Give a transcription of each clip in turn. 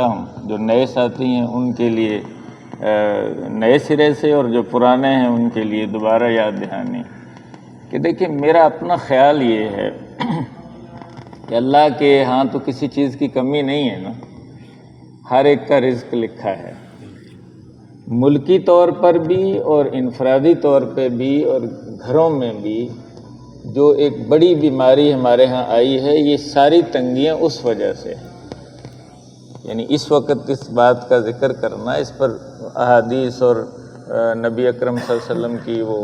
ہوں جو نئے ساتھی ہیں ان کے لیے نئے سرے سے، اور جو پرانے ہیں ان کے لیے دوبارہ یاد دہانی کہ دیکھیں میرا اپنا خیال یہ ہے کہ اللہ کے ہاں تو کسی چیز کی کمی نہیں ہے نا، ہر ایک کا رزق لکھا ہے، ملکی طور پر بھی اور انفرادی طور پہ بھی اور گھروں میں بھی۔ جو ایک بڑی بیماری ہمارے ہاں آئی ہے، یہ ساری تنگیاں اس وجہ سے، یعنی اس وقت اس بات کا ذکر کرنا، اس پر احادیث اور نبی اکرم صلی اللہ علیہ وسلم کی وہ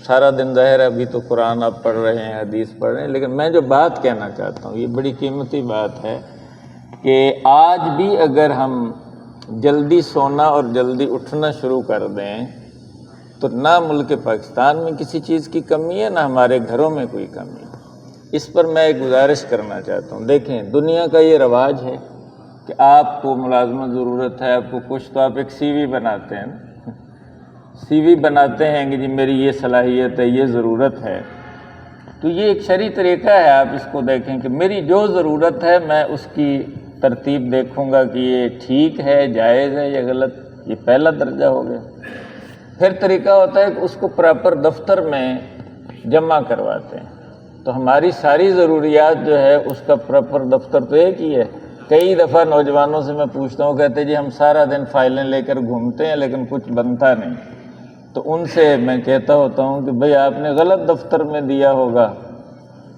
سارا دن ظاہر ہے، ابھی تو قرآن آپ پڑھ رہے ہیں، حدیث پڑھ رہے ہیں، لیکن میں جو بات کہنا چاہتا ہوں یہ بڑی قیمتی بات ہے کہ آج بھی اگر ہم جلدی سونا اور جلدی اٹھنا شروع کر دیں تو نہ ملک پاکستان میں کسی چیز کی کمی ہے، نہ ہمارے گھروں میں کوئی کمی ہے۔ اس پر میں ایک گزارش کرنا چاہتا ہوں۔ دیکھیں دنیا کا یہ رواج ہے کہ آپ کو ملازمت ضرورت ہے، آپ کو کچھ، تو آپ ایک سی وی بناتے ہیں، سی وی بناتے ہیں کہ جی میری یہ صلاحیت ہے، یہ ضرورت ہے۔ تو یہ ایک شرعی طریقہ ہے، آپ اس کو دیکھیں کہ میری جو ضرورت ہے میں اس کی ترتیب دیکھوں گا کہ یہ ٹھیک ہے، جائز ہے یا غلط، یہ پہلا درجہ ہو گیا۔ پھر طریقہ ہوتا ہے کہ اس کو پراپر دفتر میں جمع کرواتے ہیں۔ تو ہماری ساری ضروریات جو ہے اس کا پراپر دفتر تو ایک ہی ہے۔ کئی دفعہ نوجوانوں سے میں پوچھتا ہوں، کہتے ہیں جی ہم سارا دن فائلیں لے کر گھومتے ہیں لیکن کچھ بنتا نہیں۔ تو ان سے میں کہتا ہوتا ہوں کہ بھئی آپ نے غلط دفتر میں دیا ہوگا،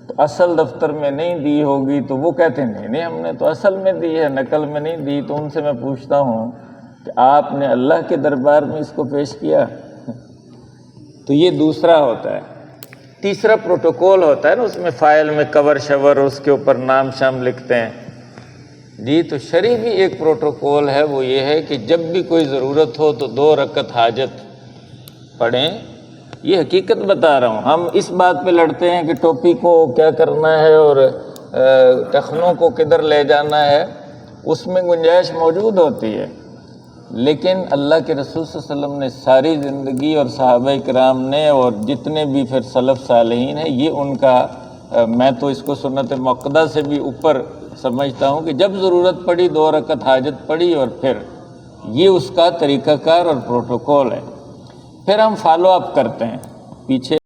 تو اصل دفتر میں نہیں دی ہوگی۔ تو وہ کہتے ہیں نہیں ہم نے تو اصل میں دی ہے، نقل میں نہیں دی۔ تو ان سے میں پوچھتا ہوں کہ آپ نے اللہ کے دربار میں اس کو پیش کیا؟ تو یہ دوسرا ہوتا ہے۔ تیسرا پروٹوکول ہوتا ہے نا، اس میں فائل میں کور شور، اس کے اوپر نام شام لکھتے ہیں جی۔ تو شرعی بھی ایک پروٹوکول ہے، وہ یہ ہے کہ جب بھی کوئی ضرورت ہو تو 2 رکعت حاجت پڑھیں۔ یہ حقیقت بتا رہا ہوں، ہم اس بات پہ لڑتے ہیں کہ ٹوپی کو کیا کرنا ہے اور ٹخنوں کو کدھر لے جانا ہے، اس میں گنجائش موجود ہوتی ہے، لیکن اللہ کے رسول صلی اللہ علیہ وسلم نے ساری زندگی اور صحابہ کرام نے اور جتنے بھی پھر سلف صالحین ہیں، یہ ان کا میں تو اس کو سنت مؤکدہ سے بھی اوپر سمجھتا ہوں کہ جب ضرورت پڑی 2 رکعت حاجت پڑی، اور پھر یہ اس کا طریقہ کار اور پروٹوکول ہے۔ پھر ہم فالو اپ کرتے ہیں پیچھے